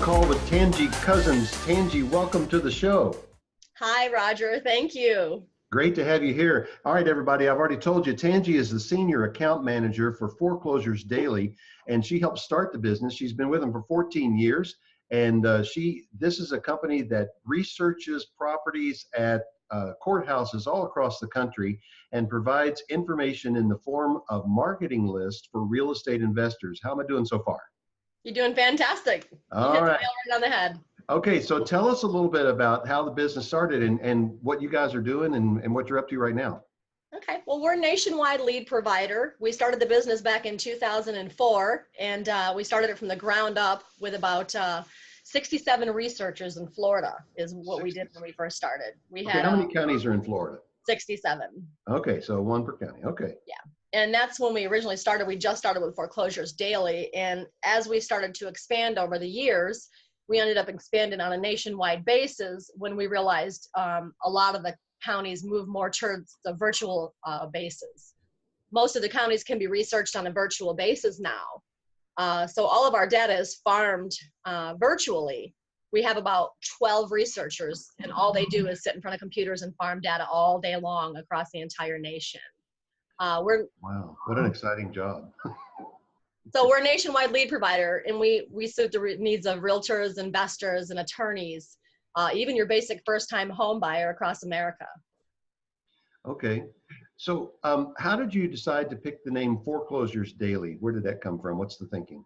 call with Tangi Cousins. Tangi, welcome to the show. Hi, Roger. Thank you. Great to have you here. All right, everybody, I've already told you, Tangi is the Senior Account Manager for Foreclosures Daily, and she helped start the business. She's been with them for 14 years, and this is a company that researches properties at courthouses all across the country and provides information in the form of marketing lists for real estate investors. How am I doing so far? You're doing fantastic. You hit the nail right on the head. Okay, so tell us a little bit about how the business started and what you guys are doing and what you're up to right now. Okay, well, we're a nationwide lead provider. We started the business back in 2004, and we started it from the ground up with about 67 researchers in Florida is what we did when we first started. We had how many counties are in Florida? 67. Okay, so one per county. Okay. Yeah. And that's when we originally started. We just started with Foreclosures Daily. And as we started to expand over the years, we ended up expanding on a nationwide basis when we realized a lot of the counties move more towards the virtual basis. Most of the counties can be researched on a virtual basis now. So all of our data is farmed virtually. We have about 12 researchers, and all they do is sit in front of computers and farm data all day long across the entire nation. Wow, what an exciting job. So we're a nationwide lead provider, and we suit the needs of realtors, investors, and attorneys, even your basic first-time home buyer across America. Okay, so how did you decide to pick the name Foreclosures Daily? Where did that come from? What's the thinking?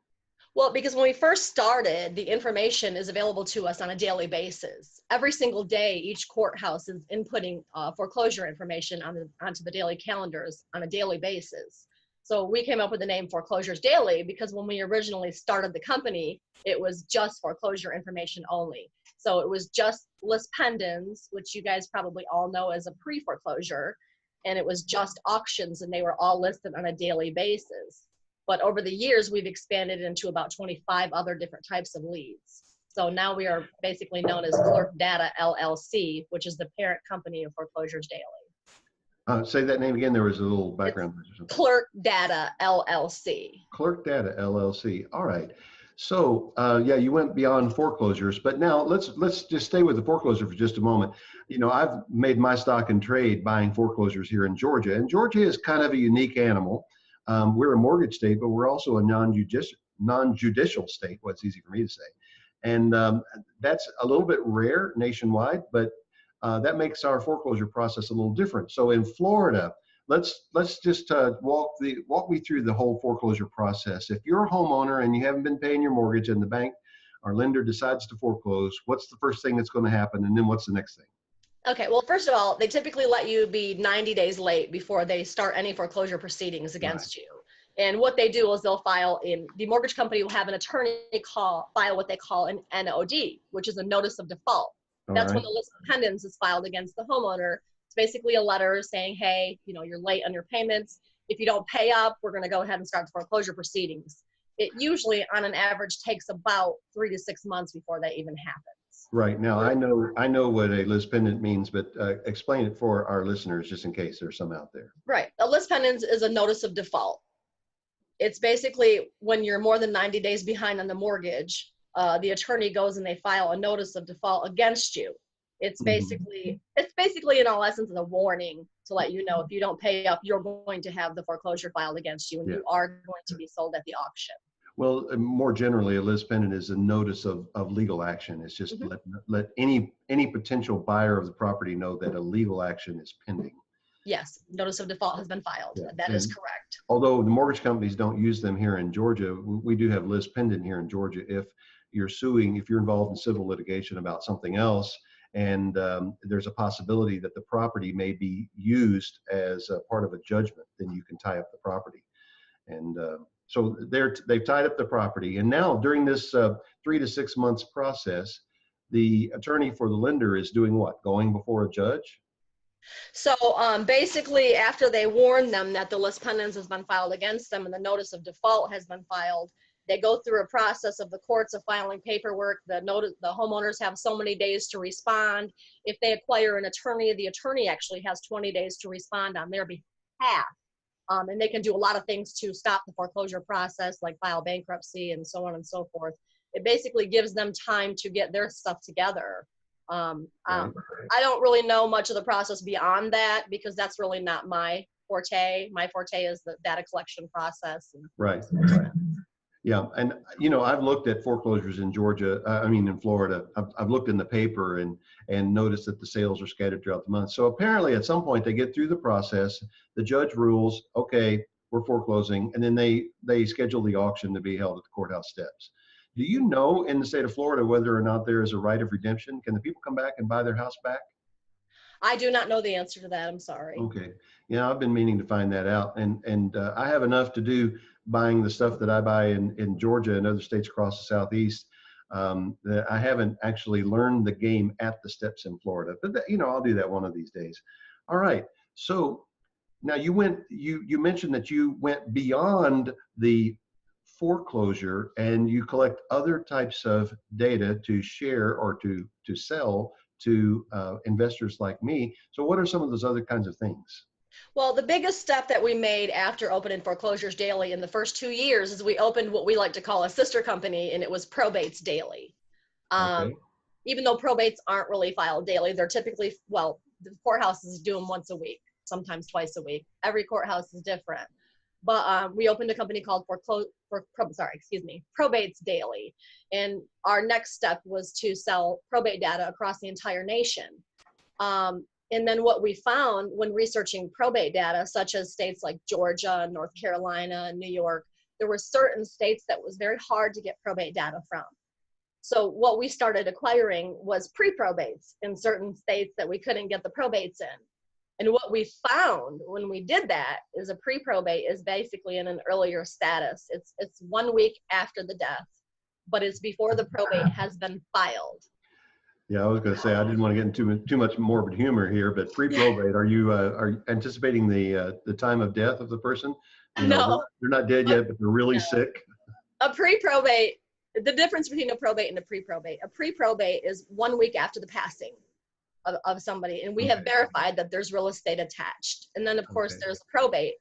Well, because when we first started, the information is available to us on a daily basis. Every single day, each courthouse is inputting foreclosure information onto the daily calendars on a daily basis. So we came up with the name Foreclosures Daily because when we originally started the company, it was just foreclosure information only. So it was just list pendants, which you guys probably all know as a pre-foreclosure, and it was just auctions, and they were all listed on a daily basis. But over the years, we've expanded into about 25 other different types of leads. So now we are basically known as Clerk Data LLC, which is the parent company of Foreclosures Daily. Say that name again. There was a little background. Clerk Data LLC. Clerk Data LLC. All right. So yeah, you went beyond foreclosures, but now let's just stay with the foreclosure for just a moment. You know, I've made my stock in trade buying foreclosures here in Georgia, and Georgia is kind of a unique animal. We're a mortgage state, but we're also a non-judicial state. What's easy for me to say, and that's a little bit rare nationwide, but that makes our foreclosure process a little different. So in Florida, let's just walk me through the whole foreclosure process. If you're a homeowner and you haven't been paying your mortgage, and the bank or lender decides to foreclose, what's the first thing that's going to happen, and then what's the next thing? Okay, well, first of all, they typically let you be 90 days late before they start any foreclosure proceedings against you. And what they do is they'll file the mortgage company will have an attorney file what they call an NOD, which is a notice of default. That's when the list of pendants is filed against the homeowner. It's basically a letter saying, hey, you know, you're late on your payments. If you don't pay up, we're going to go ahead and start the foreclosure proceedings. It usually, on an average, takes about 3 to 6 months before that even happens. Right. Now, I know what a list pendant means, but explain it for our listeners just in case there's some out there. Right. A list pendant is a notice of default. It's basically when you're more than 90 days behind on the mortgage, the attorney goes and they file a notice of default against you. It's basically in all essence a warning to let you know if you don't pay up, you're going to have the foreclosure filed against you, and you are going to be sold at the auction. Well, more generally, a list pendant is a notice of legal action. It's just let any potential buyer of the property know that a legal action is pending. Yes, notice of default has been filed. Yeah. That is correct. Although the mortgage companies don't use them here in Georgia, we do have list pendant here in Georgia. If you're involved in civil litigation about something else, and there's a possibility that the property may be used as a part of a judgment, then you can tie up the property. And so they've tied up the property. And now during this 3 to 6 months process, the attorney for the lender is doing what? Going before a judge? So basically, after they warn them that the list pendants has been filed against them and the notice of default has been filed, they go through a process of the courts of filing paperwork. The homeowners have so many days to respond. If they acquire an attorney, the attorney actually has 20 days to respond on their behalf. And they can do a lot of things to stop the foreclosure process, like file bankruptcy and so on and so forth. it basically gives them time to get their stuff together. Right. I don't really know much of the process beyond that because that's really not my forte. My forte is the data collection process. Right. Yeah, and I've looked at foreclosures in Georgia. I mean, in Florida. I've looked in the paper and noticed that the sales are scattered throughout the month. So apparently, at some point, they get through the process. The judge rules, okay, we're foreclosing, and then they schedule the auction to be held at the courthouse steps. Do you know in the state of Florida whether or not there is a right of redemption? Can the people come back and buy their house back? I do not know the answer to that. I'm sorry. Okay. Yeah, I've been meaning to find that out, and I have enough to do buying the stuff that I buy in Georgia and other states across the Southeast. That I haven't actually learned the game at the steps in Florida, but I'll do that one of these days. All right. So now you mentioned that you went beyond the foreclosure and you collect other types of data to share or to sell to investors like me. So what are some of those other kinds of things? Well, the biggest step that we made after opening Foreclosures Daily in the first 2 years is we opened what we like to call a sister company, and it was Probates Daily. Okay. Even though probates aren't really filed daily, they're typically, well, the courthouses do them once a week, sometimes twice a week. Every courthouse is different. But we opened a company called Probates Daily. And our next step was to sell probate data across the entire nation. And then what we found when researching probate data, such as states like Georgia, North Carolina, and New York, there were certain states that was very hard to get probate data from. So what we started acquiring was pre-probates in certain states that we couldn't get the probates in. And what we found when we did that is a pre-probate is basically in an earlier status. It's 1 week after the death, but it's before the probate has been filed. Yeah, I was going to say I didn't want to get into too much morbid humor here, but pre-probate, are you anticipating the time of death of the person? No, they're not dead yet, but they're really sick. a pre-probate. The difference between a probate and a pre-probate. A pre-probate is 1 week after the passing of somebody, and we have verified that there's real estate attached. And then, of course, there's probate.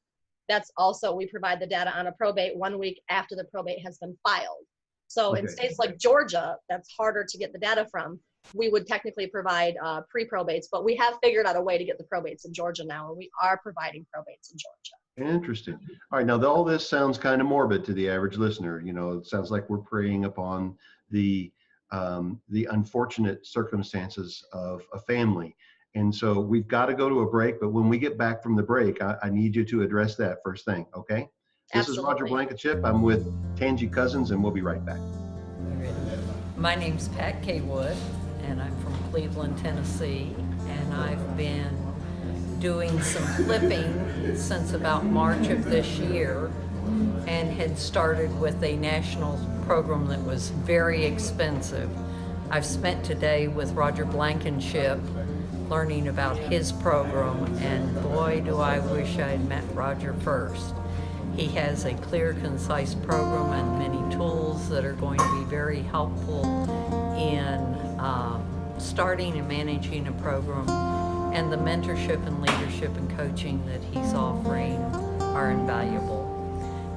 That's also, we provide the data on a probate 1 week after the probate has been filed. So in states like Georgia, that's harder to get the data from. We would technically provide pre-probates, but we have figured out a way to get the probates in Georgia now, and we are providing probates in Georgia. Interesting. All right. Now, all this sounds kind of morbid to the average listener. It sounds like we're preying upon the unfortunate circumstances of a family. And so we've got to go to a break. But when we get back from the break, I need you to address that first thing. Okay. This is Roger Blankenship. I'm with Tangi Cousins, and we'll be right back. My name's Pat K. Wood, and I'm from Cleveland, Tennessee. And I've been doing some flipping since about March of this year, and had started with a national program that was very expensive. I've spent today with Roger Blankenship learning about his program, and boy, do I wish I had met Roger first. He has a clear, concise program and many tools that are going to be very helpful in starting and managing a program, and the mentorship and leadership and coaching that he's offering are invaluable.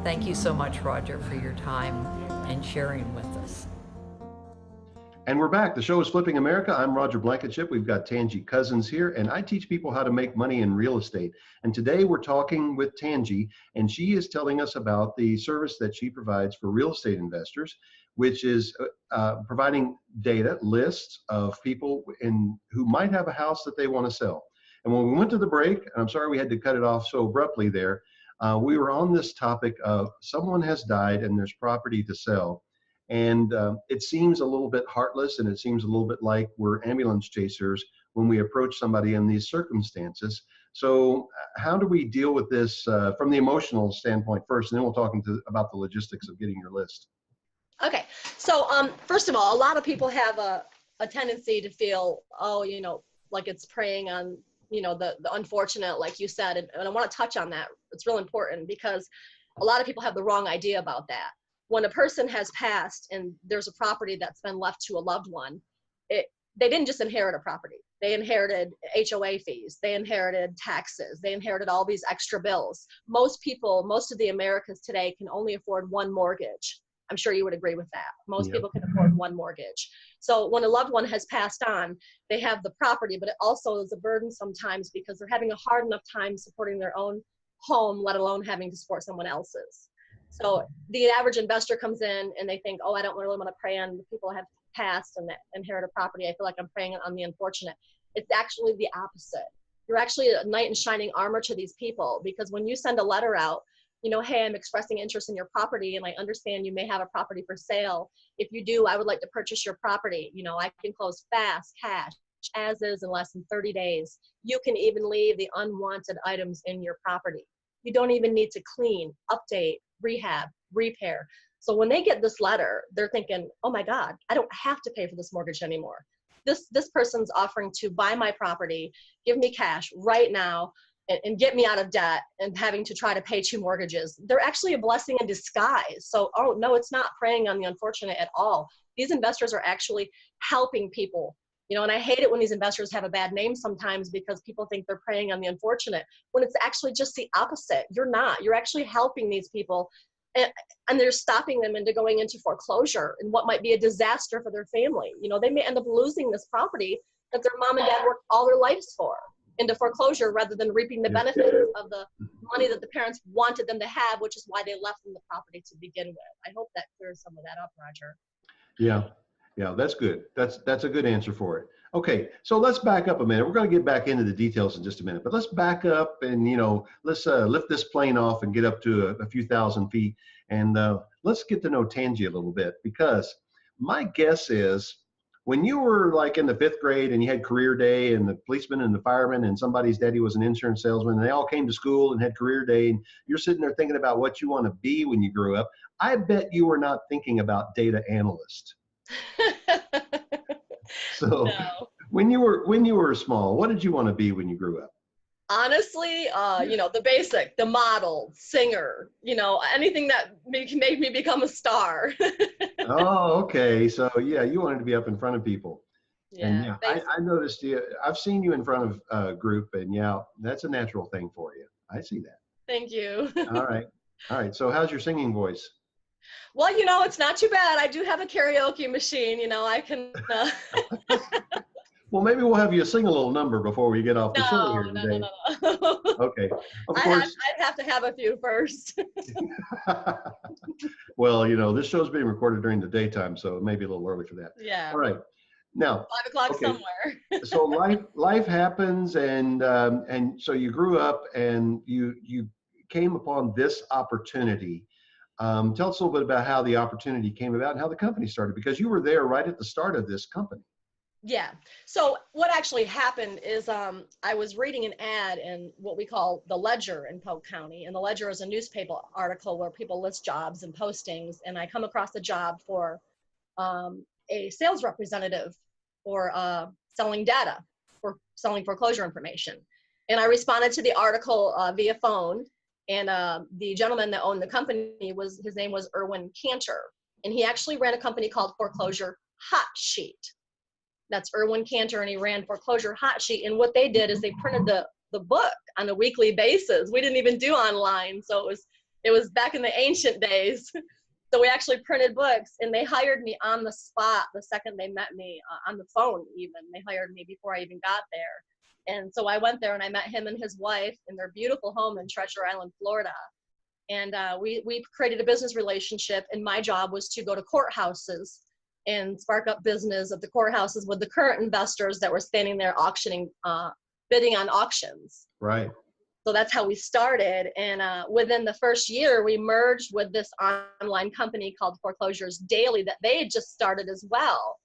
Thank you so much, Roger, for your time and sharing with us. And we're back. The show is Flipping America. I'm Roger Blankenship. We've got Tangi Cousins here, and I teach people how to make money in real estate. And today we're talking with Tangi, and she is telling us about the service that she provides for real estate investors, which is providing data lists of people who might have a house that they want to sell. And when we went to the break, and I'm sorry we had to cut it off so abruptly there, we were on this topic of someone has died and there's property to sell. And it seems a little bit heartless, and it seems a little bit like we're ambulance chasers when we approach somebody in these circumstances. So how do we deal with this from the emotional standpoint first, and then we'll talk about the logistics of getting your list. Okay, so first of all, a lot of people have a tendency to feel, like it's preying on, the unfortunate, like you said, and I want to touch on that. It's real important because a lot of people have the wrong idea about that. When a person has passed and there's a property that's been left to a loved one, they didn't just inherit a property. They inherited HOA fees. They inherited taxes. They inherited all these extra bills. Most of the Americans today can only afford one mortgage. I'm sure you would agree with that. Most Yep. people can afford one mortgage. So when a loved one has passed on, they have the property, but it also is a burden sometimes because they're having a hard enough time supporting their own home, let alone having to support someone else's. So the average investor comes in and they think, oh, I don't really want to prey on the people who have passed and that inherit a property. I feel like I'm preying on the unfortunate. It's actually the opposite. You're actually a knight in shining armor to these people, because when you send a letter out, you know, hey, I'm expressing interest in your property and I understand you may have a property for sale. If you do, I would like to purchase your property. You know, I can close fast, cash, as is in less than 30 days. You can even leave the unwanted items in your property. You don't even need to clean, update, rehab, repair. So when they get this letter, they're thinking, oh my God, I don't have to pay for this mortgage anymore. This person's offering to buy my property, give me cash right now, and get me out of debt and having to try to pay 2 mortgages. They're actually a blessing in disguise. So, oh no, it's not preying on the unfortunate at all. These investors are actually helping people. You know, and I hate it when these investors have a bad name sometimes because people think they're preying on the unfortunate, when it's actually just the opposite. You're not. You're actually helping these people, and they're stopping them into going into foreclosure and what might be a disaster for their family. You know, they may end up losing this property that their mom and dad worked all their lives for into foreclosure, rather than reaping the benefits of the money that the parents wanted them to have, which is why they left them the property to begin with. I hope that clears some of that up, Roger. Yeah. Yeah, that's good. That's a good answer for it. Okay, so let's back up a minute. We're going to get back into the details in just a minute, but let's back up and, you know, let's lift this plane off and get up to a few thousand feet, and let's get to know Tangi a little bit, because my guess is when you were like in the 5th grade and you had career day and the policeman and the fireman and somebody's daddy was an insurance salesman and they all came to school and had career day, and you're sitting there thinking about what you want to be when you grew up, I bet you were not thinking about data analyst. So No. when you were small, what did you want to be when you grew up? Honestly, you know, the basic, the model, singer, you know, anything that made me become a star. Oh, okay. So yeah, you wanted to be up in front of people. And Yeah, yeah, I noticed you. I've seen you in front of a group, and yeah, that's a natural thing for you. I see that. thank you. All right. All right. So how's your singing voice? Well, you know, it's not too bad. I do have a karaoke machine, you know, I can, Well, maybe we'll have you sing a little number before we get off the show here today. No. Okay. Of course. I'd have to have a few first. Well, you know, this show's being recorded during the daytime, so it may be a little early for that. Yeah. All right. Now, 5 o'clock okay. somewhere. So life happens, and so you grew up and you came upon this opportunity. Tell us a little bit about how the opportunity came about and how the company started, because you were there right at the start of this company. Yeah. So what actually happened is I was reading an ad in what we call the Ledger in Polk County. And the Ledger is a newspaper article where people list jobs and postings. And I come across a job for a sales representative for selling data, for selling foreclosure information. And I responded to the article via phone. And the gentleman that owned the company, his name was Erwin Cantor. And he actually ran a company called Foreclosure Hotsheet. That's Erwin Cantor, and he ran Foreclosure Hotsheet. And what they did is they printed the book on a weekly basis. We didn't even do online, so it was back in the ancient days. So we actually printed books, and they hired me on the spot the second they met me on the phone. Even they hired me before I even got there. And so I went there and I met him and his wife in their beautiful home in Treasure Island, Florida. And we created a business relationship, and my job was to go to courthouses and spark up business at the courthouses with the current investors that were standing there auctioning, bidding on auctions. Right. So that's how we started. And within the first year, we merged with this online company called Foreclosures Daily that they had just started as well.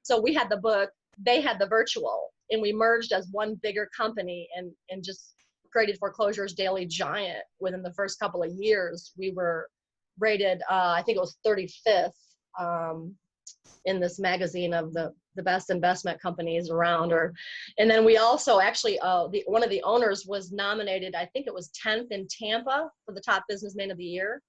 So we had the book, they had the virtual, and we merged as one bigger company and just created Foreclosures Daily giant. Within the first couple of years, we were rated, I think it was 35th. In this magazine of the best investment companies around. And then we also actually, one of the owners was nominated, I think it was 10th in Tampa for the top businessman of the year.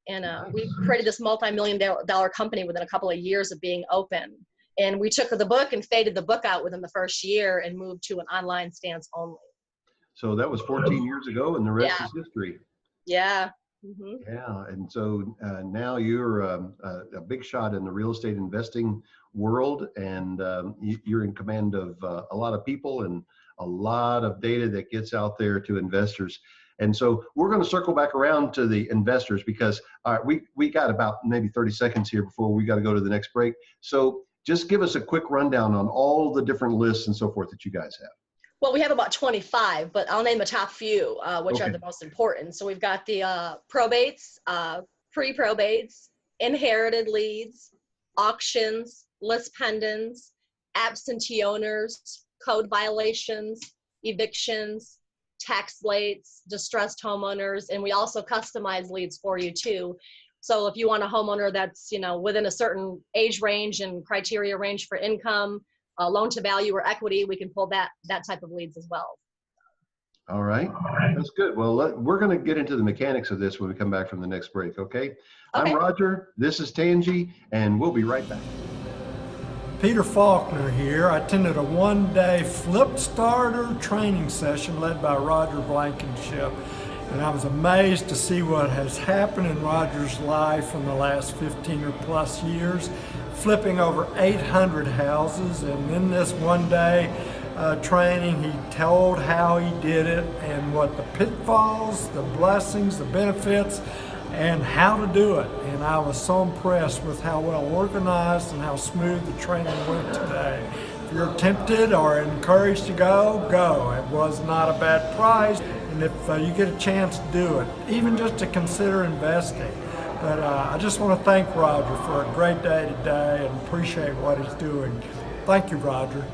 And we created this multi-million-dollar company within a couple of years of being open. And we took the book and faded the book out within the first year and moved to an online stance only. So that was 14 years ago, and the rest is history. Yeah. Yeah, and so now you're a big shot in the real estate investing world, and you're in command of a lot of people and a lot of data that gets out there to investors. And so we're going to circle back around to the investors because we got about maybe 30 seconds here before we got to go to the next break. So just give us a quick rundown on all the different lists and so forth that you guys have. Well, we have about 25, but I'll name the top few, which are the most important. So we've got the probates, pre-probates, inherited leads, auctions, list pendants, absentee owners, code violations, evictions, tax lates, distressed homeowners, and we also customize leads for you too. So if you want a homeowner that's, within a certain age range and criteria range for income, loan to value or equity, we can pull that type of leads as well. All right, that's good. Well, we're going to get into the mechanics of this when we come back from the next break, okay? I'm Roger, this is Tangi, and we'll be right back. Peter Faulkner here. I attended a one-day flip starter training session led by Roger Blankenship, and I was amazed to see what has happened in Roger's life in the last 15 or plus years, flipping over 800 houses. And in this one-day training, he told how he did it and what the pitfalls, the blessings, the benefits, and how to do it. And I was so impressed with how well organized and how smooth the training went today. If you're tempted or encouraged to go, go. It was not a bad price. And if you get a chance to do it, even just to consider investing. But I just want to thank Roger for a great day today and appreciate what he's doing. Thank you, Roger.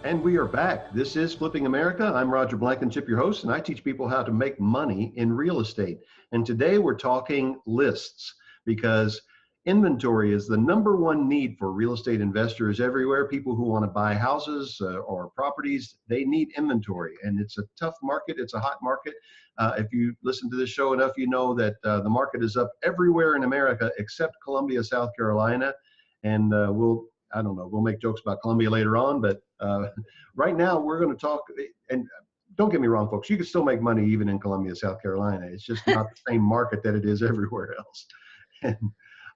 And we are back. This is Flipping America. I'm Roger Blankenship, your host, and I teach people how to make money in real estate. And today we're talking lists because inventory is the number one need for real estate investors everywhere. People who want to buy houses or properties, they need inventory. And it's a tough market. It's a hot market. If you listen to this show enough, you know that the market is up everywhere in America except Columbia, South Carolina. And we'll make jokes about Columbia later on, but right now we're going to talk, and don't get me wrong, folks, you can still make money even in Columbia, South Carolina. It's just not the same market that it is everywhere else.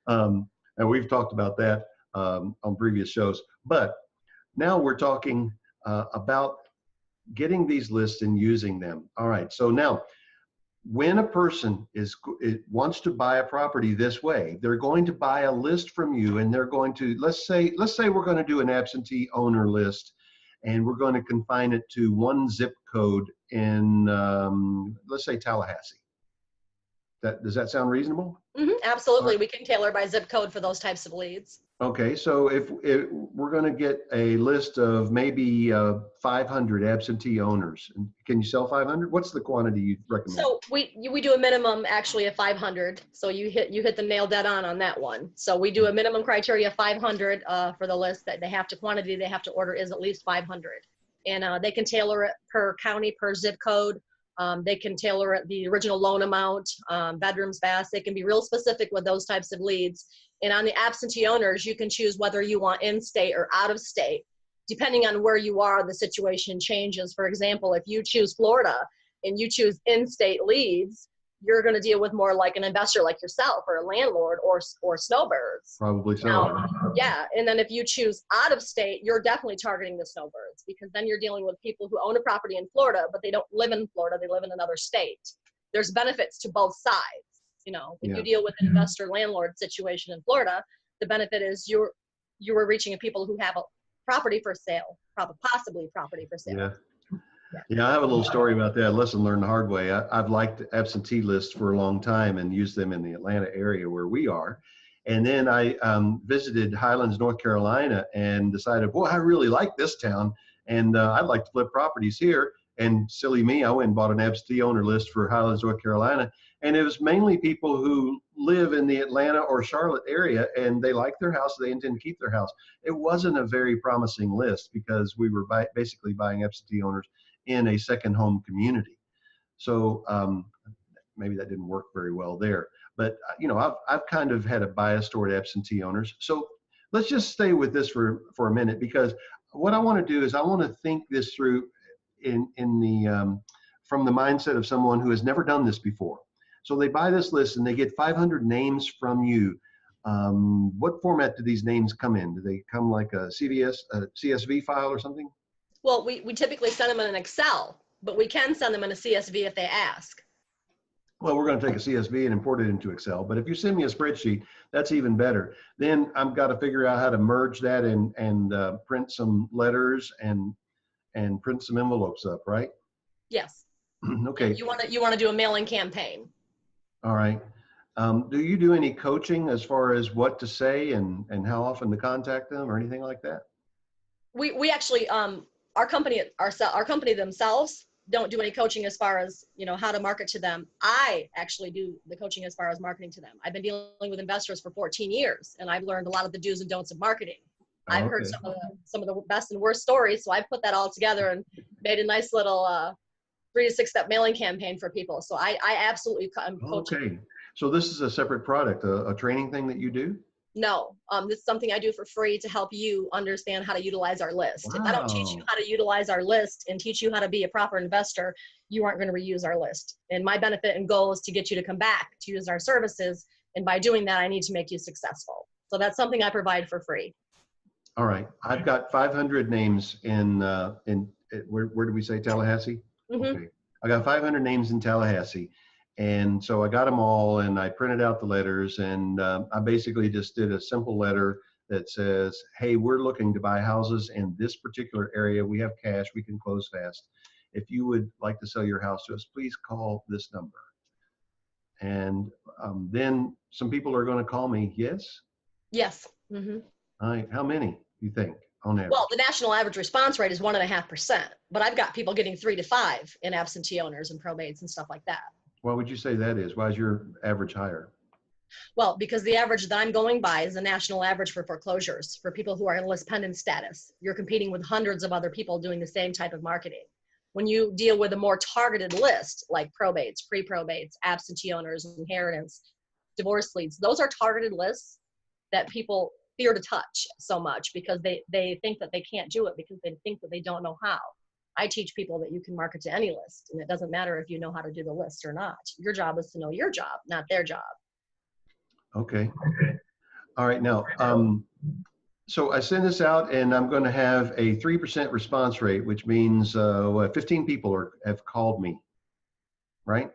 And we've talked about that on previous shows. But now we're talking about getting these lists and using them. All right, so now, when a person wants to buy a property this way, they're going to buy a list from you, and they're going to, let's say we're going to do an absentee owner list, and we're going to confine it to one zip code in, let's say Tallahassee. Does that sound reasonable? Absolutely. We can tailor by zip code for those types of leads. Okay, so if we're going to get a list of maybe 500 absentee owners, can you sell 500? What's the quantity you recommend? So we do a minimum actually of 500. So you hit the nail dead on that one. So we do a minimum criteria of 500 for the list that they have to order is at least 500, and they can tailor it per county, per zip code. They can tailor it the original loan amount, bedrooms, baths. They can be real specific with those types of leads. And on the absentee owners, you can choose whether you want in-state or out-of-state. Depending on where you are, the situation changes. For example, if you choose Florida and you choose in-state leads, you're going to deal with more like an investor like yourself or a landlord or snowbirds. Probably so. Now, yeah, and then if you choose out-of-state, you're definitely targeting the snowbirds because then you're dealing with people who own a property in Florida, but they don't live in Florida, they live in another state. There's benefits to both sides. If you deal with an investor landlord situation in Florida, the benefit is you are reaching people who have a property for sale, possibly property for sale. Yeah, I have a little story about that. Lesson learned the hard way. I've liked absentee lists for a long time and used them in the Atlanta area where we are. And then I visited Highlands, North Carolina, and decided, boy, I really like this town, and I'd like to flip properties here. And silly me, I went and bought an absentee owner list for Highlands, North Carolina. And it was mainly people who live in the Atlanta or Charlotte area, and they like their house, they intend to keep their house. It wasn't a very promising list because we were basically buying absentee owners in a second home community. So maybe that didn't work very well there. But I've kind of had a bias toward absentee owners. So let's just stay with this for a minute, because what I want to do is I want to think this through from the mindset of someone who has never done this before. So they buy this list and they get 500 names from you. What format do these names come in? Do they come like a CSV file or something? Well, we typically send them in an Excel, but we can send them in a CSV if they ask. Well, we're going to take a CSV and import it into Excel, but if you send me a spreadsheet, that's even better. Then I've got to figure out how to merge that and print some letters and print some envelopes up, right? Yes. Okay. You want to do a mailing campaign. All right. Do you do any coaching as far as what to say and how often to contact them or anything like that? We actually our company themselves don't do any coaching as far as, you know, how to market to them. I actually do the coaching as far as marketing to them. I've been dealing with investors for 14 years, and I've learned a lot of the do's and don'ts of marketing. I've heard some of the best and worst stories, so I put that all together and made a nice little 3 to 6 step mailing campaign for people. So I absolutely am coaching. Okay. So this is a separate product, a training thing that you do? No, this is something I do for free to help you understand how to utilize our list. Wow. If I don't teach you how to utilize our list and teach you how to be a proper investor, you aren't going to reuse our list. And my benefit and goal is to get you to come back to use our services. And by doing that, I need to make you successful. So that's something I provide for free. All right. I've got 500 names in where did we say, Tallahassee? Mm-hmm. Okay. I got 500 names in Tallahassee. And so I got them all and I printed out the letters and I basically just did a simple letter that says, hey, we're looking to buy houses in this particular area. We have cash, we can close fast. If you would like to sell your house to us, please call this number. And then some people are going to call me, yes? Yes. Mm-hmm. All right. How many do you think on average? Well, the national average response rate is 1.5%, but I've got people getting 3 to 5 in absentee owners and probates and stuff like that. Why would you say that is? Why is your average higher? Well, because the average that I'm going by is the national average for foreclosures for people who are in list pendant status. You're competing with hundreds of other people doing the same type of marketing. When you deal with a more targeted list like probates, pre-probates, absentee owners, inheritance, divorce leads, those are targeted lists that people fear to touch so much because they think that they can't do it because they think that they don't know how. I teach people that you can market to any list, and it doesn't matter if you know how to do the list or not. Your job is to know your job, not their job. Okay. All right. Now, so I send this out and I'm going to have a 3% response rate, which means 15 people have called me, right?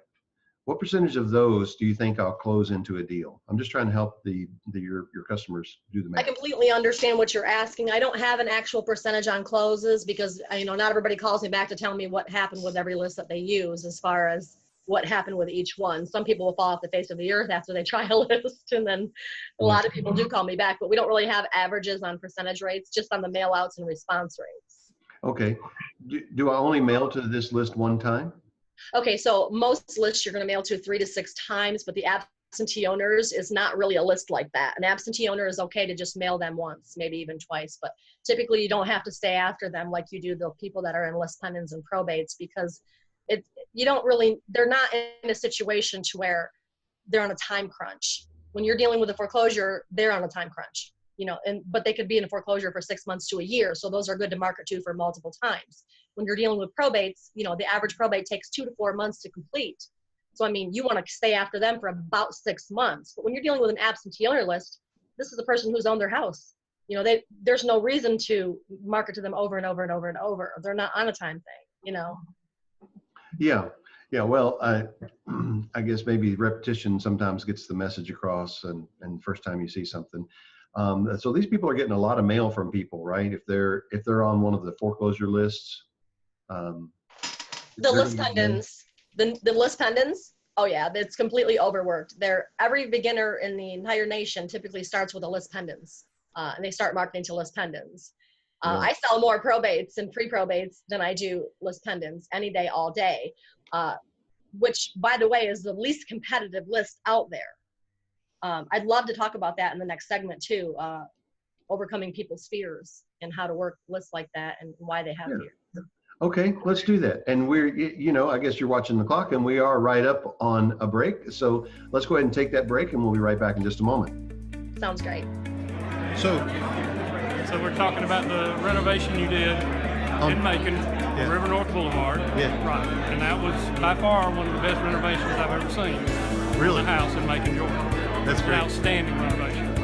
What percentage of those do you think I'll close into a deal? I'm just trying to help your customers do the math. I completely understand what you're asking. I don't have an actual percentage on closes because, you know, not everybody calls me back to tell me what happened with every list that they use as far as what happened with each one. Some people will fall off the face of the earth after they try a list, and then a lot of people do call me back, but we don't really have averages on percentage rates, just on the mail outs and response rates. Okay. Do I only mail to this list one time? Okay, so most lists you're going to mail to 3 to 6 times, but the absentee owners is not really a list like that. An absentee owner is okay to just mail them once, maybe even twice, but typically you don't have to stay after them like you do the people that are in list pendants and probates because they're not in a situation to where they're on a time crunch. When you're dealing with a foreclosure, they're on a time crunch, you know, but they could be in a foreclosure for 6 months to a year. So those are good to market to for multiple times. When you're dealing with probates, you know, the average probate takes 2 to 4 months to complete. So, I mean, you want to stay after them for about 6 months. But when you're dealing with an absentee owner list, this is a person who's owned their house. You know, there's no reason to market to them over and over and over and over. They're not on a time thing, you know. Yeah. Well, I guess maybe repetition sometimes gets the message across, and first time you see something. So these people are getting a lot of mail from people, right? If they're on one of the foreclosure lists. The list pendants, the list pendants. Oh yeah, it's completely overworked. Every beginner in the entire nation typically starts with a list pendants, and they start marketing to list pendants. Yeah. I sell more probates and pre-probates than I do list pendants any day, all day, which, by the way, is the least competitive list out there. I'd love to talk about that in the next segment too, overcoming people's fears and how to work lists like that and why they have fears. Okay, let's do that. And we're, you know, I guess you're watching the clock and we are right up on a break. So let's go ahead and take that break and we'll be right back in just a moment. Sounds great. So we're talking about the renovation you did in Macon, River North Boulevard. Yeah. Right. And that was by far one of the best renovations I've ever seen. Really? the house and making yours. That's An great. outstanding renovation.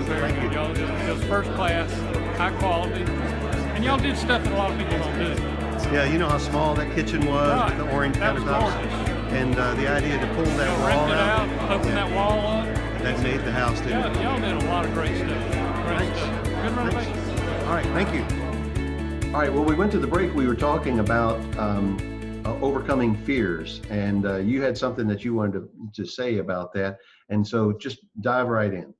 Very Thank good. you. Y'all did, it was first class, high quality, and y'all did stuff that a lot of people don't do. Yeah, you know how small that kitchen was, Right. with the orange That was countertops, gorgeous. and the idea to pull that Y'all wall ripped it out, out, opened that wall up. that made the house, didn't it? Y'all did a lot of great stuff. Great Thanks. stuff. Good renovation. All right, thank you. All right, well, we went to the break. We were talking about overcoming fears, and you had something that you wanted to say about that, and so just dive right in.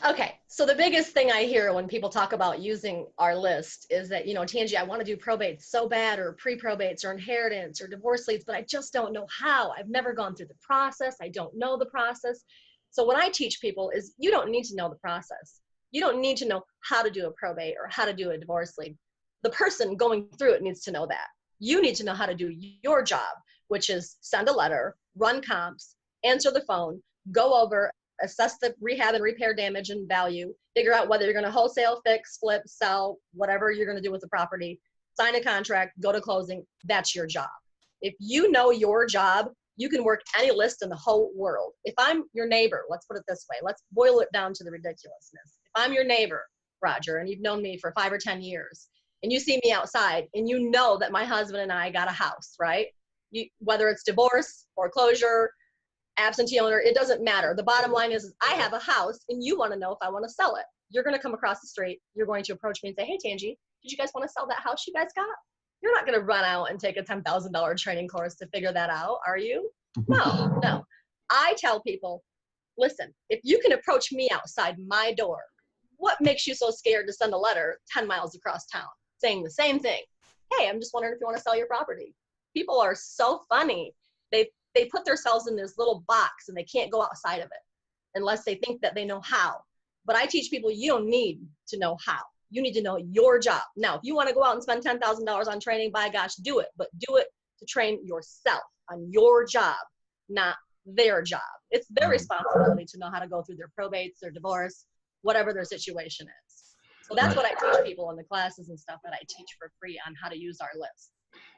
Okay, so the biggest thing I hear when people talk about using our list is that, Tangi, I want to do probate so bad, or pre-probates, or inheritance, or divorce leads, but I just don't know how. I've never gone through the process. I don't know the process. So what I teach people is you don't need to know the process. You don't need to know how to do a probate or how to do a divorce lead. The person going through it needs to know that. You need to know how to do your job, which is send a letter, run comps, answer the phone, go over, assess the rehab and repair damage and value, figure out whether you're going to wholesale, fix, flip, sell, whatever you're going to do with the property, sign a contract, go to closing. That's your job. If you know your job, you can work any list in the whole world. If I'm your neighbor, let's put it this way, let's boil it down to the ridiculousness. If I'm your neighbor, Roger, and you've known me for 5 or 10 years, and you see me outside, and you know that my husband and I got a house, right? Whether it's divorce, foreclosure, absentee owner, it doesn't matter. The bottom line is I have a house and you want to know if I want to sell it. You're going to come across the street. You're going to approach me and say, hey, Tangi, did you guys want to sell that house you guys got? You're not going to run out and take a $10,000 training course to figure that out, are you? No. I tell people, listen, if you can approach me outside my door, what makes you so scared to send a letter 10 miles across town saying the same thing? Hey, I'm just wondering if you want to sell your property. People are so funny. They put themselves in this little box and they can't go outside of it unless they think that they know how. But I teach people you don't need to know how. You need to know your job. Now, if you want to go out and spend $10,000 on training, by gosh, do it. But do it to train yourself on your job, not their job. It's their responsibility to know how to go through their probates, their divorce, whatever their situation is. So that's what I teach people in the classes and stuff that I teach for free on how to use our list.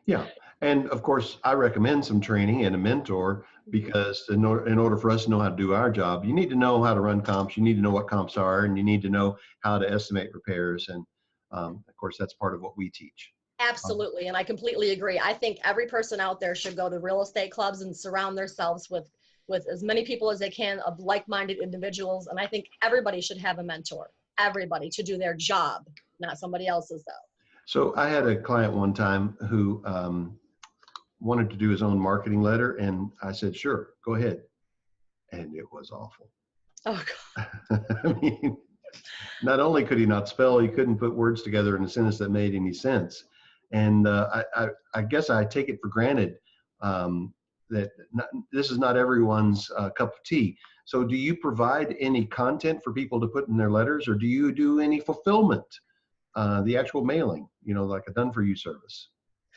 Yeah, and of course, I recommend some training and a mentor because in order for us to know how to do our job, you need to know how to run comps, you need to know what comps are, and you need to know how to estimate repairs. And of course, that's part of what we teach. Absolutely, and I completely agree. I think every person out there should go to real estate clubs and surround themselves with as many people as they can of like-minded individuals. And I think everybody should have a mentor, everybody, to do their job, not somebody else's though. So I had a client one time who wanted to do his own marketing letter, and I said, sure, go ahead. And it was awful. Oh, God. I mean, not only could he not spell, he couldn't put words together in a sentence that made any sense. And I guess I take it for granted that this is not everyone's cup of tea. So do you provide any content for people to put in their letters, or do you do any fulfillment? The actual mailing, like a done-for-you service?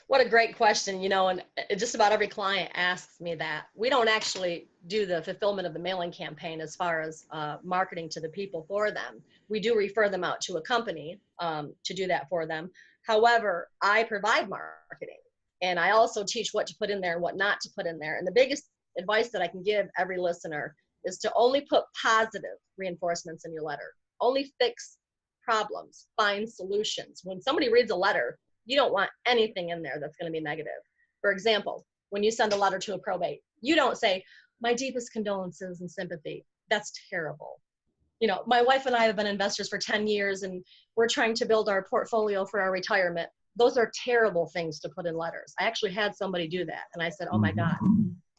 What a great question, and just about every client asks me that. We don't actually do the fulfillment of the mailing campaign as far as marketing to the people for them. We do refer them out to a company to do that for them. However, I provide marketing, and I also teach what to put in there and what not to put in there. And the biggest advice that I can give every listener is to only put positive reinforcements in your letter. Only fix problems, find solutions. When somebody reads a letter, you don't want anything in there that's going to be negative. For example, when you send a letter to a probate, you don't say, my deepest condolences and sympathy. That's terrible. My wife and I have been investors for 10 years and we're trying to build our portfolio for our retirement. Those are terrible things to put in letters. I actually had somebody do that. And I said, oh my God,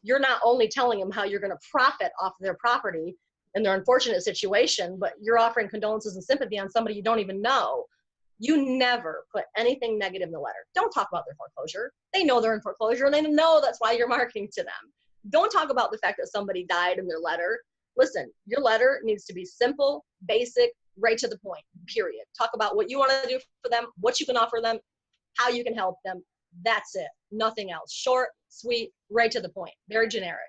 you're not only telling them how you're going to profit off of their property in their unfortunate situation, but you're offering condolences and sympathy on somebody you don't even know. You never put anything negative in the letter. Don't talk about their foreclosure. They know they're in foreclosure and they know that's why you're marketing to them. Don't talk about the fact that somebody died in their letter. Listen, your letter needs to be simple, basic, right to the point, period. Talk about what you want to do for them, what you can offer them, how you can help them. That's it. Nothing else. Short, sweet, right to the point. Very generic.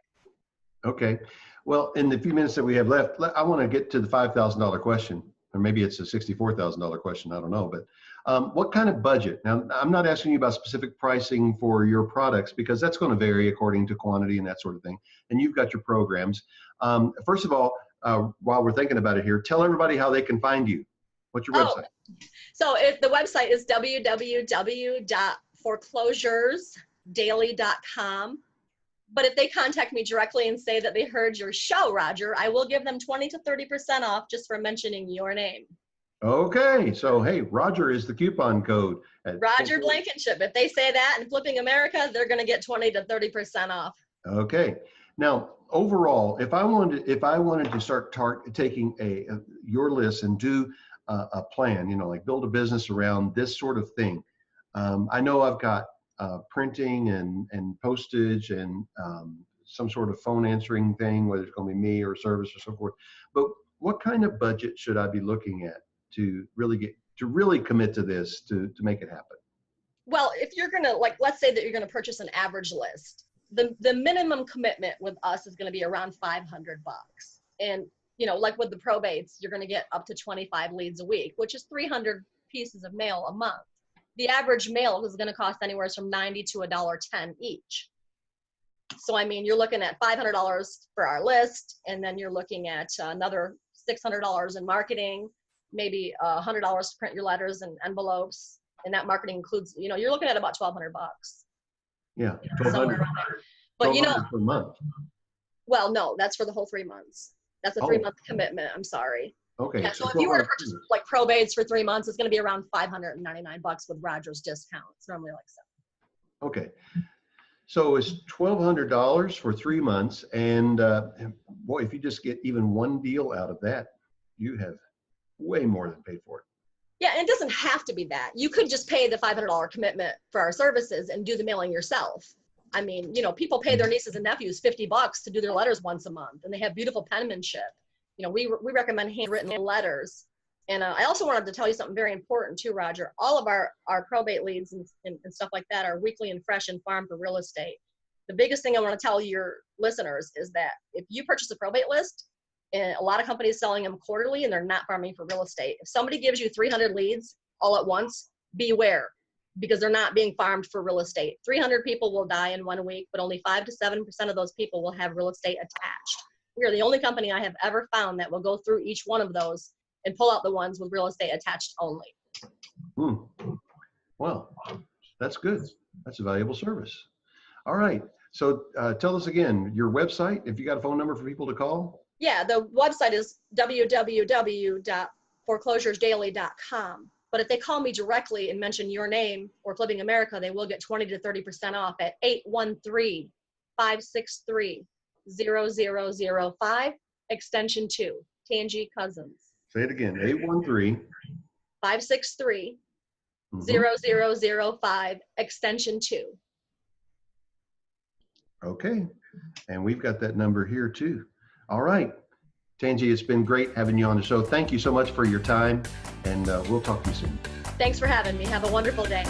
Okay. Well, in the few minutes that we have left, I want to get to the $5,000 question, or maybe it's a $64,000 question. I don't know, but What kind of budget? Now, I'm not asking you about specific pricing for your products because that's going to vary according to quantity and that sort of thing. And you've got your programs. First of all, while we're thinking about it here, tell everybody how they can find you. What's your website? So the website is www.ForeclosuresDaily.com. But if they contact me directly and say that they heard your show, Roger, I will give them 20 to 30% off just for mentioning your name. Okay, so hey, Roger is the coupon code. Roger Blankenship. If they say that in Flipping America, they're going to get 20 to 30% off. Okay. Now, overall, if I wanted to start taking your list and do a plan, like build a business around this sort of thing, I know I've got printing and postage and some sort of phone answering thing, whether it's going to be me or service or so forth. But what kind of budget should I be looking at to really commit to this to make it happen? Well, if you're going to, let's say that you're going to purchase an average list, the minimum commitment with us is going to be around $500. And, like with the probates, you're going to get up to 25 leads a week, which is 300 pieces of mail a month. The average mail is going to cost anywhere from $90 to $1.10 each. So, you're looking at $500 for our list, and then you're looking at another $600 in marketing, maybe $100 to print your letters and envelopes. And that marketing includes, you're looking at about $1,200. Yeah, somewhere around there. But per month. Well, no, that's for the whole 3 months. That's a 3-month commitment. I'm sorry. Okay. Yeah, so if you were to purchase probates for 3 months, it's going to be around $599 with Roger's discount. It's normally like $7. Okay. So it's $1,200 for 3 months, and boy, if you just get even one deal out of that, you have way more than paid for it. Yeah, and it doesn't have to be that. You could just pay the $500 commitment for our services and do the mailing yourself. People pay their nieces and nephews $50 to do their letters once a month, and they have beautiful penmanship. We recommend handwritten letters. And I also wanted to tell you something very important too, Roger. All of our probate leads and stuff like that are weekly and fresh and farmed for real estate. The biggest thing I want to tell your listeners is that if you purchase a probate list, and a lot of companies selling them quarterly and they're not farming for real estate. If somebody gives you 300 leads all at once, beware, because they're not being farmed for real estate. 300 people will die in 1 week, but only 5 to 7% of those people will have real estate attached. We are the only company I have ever found that will go through each one of those and pull out the ones with real estate attached only. Well, that's good. That's a valuable service. All right. So tell us again, your website, if you got a phone number for people to call. Yeah, the website is www.ForeclosuresDaily.com. But if they call me directly and mention your name or Flipping America, they will get 20 to 30% off at 813-563-0005, extension 2, Tangi Cousins. Say it again, 813-563-0005, extension 2. Okay, and we've got that number here too. All right, Tangi, it's been great having you on the show. Thank you so much for your time, and we'll talk to you soon. Thanks for having me. Have a wonderful day.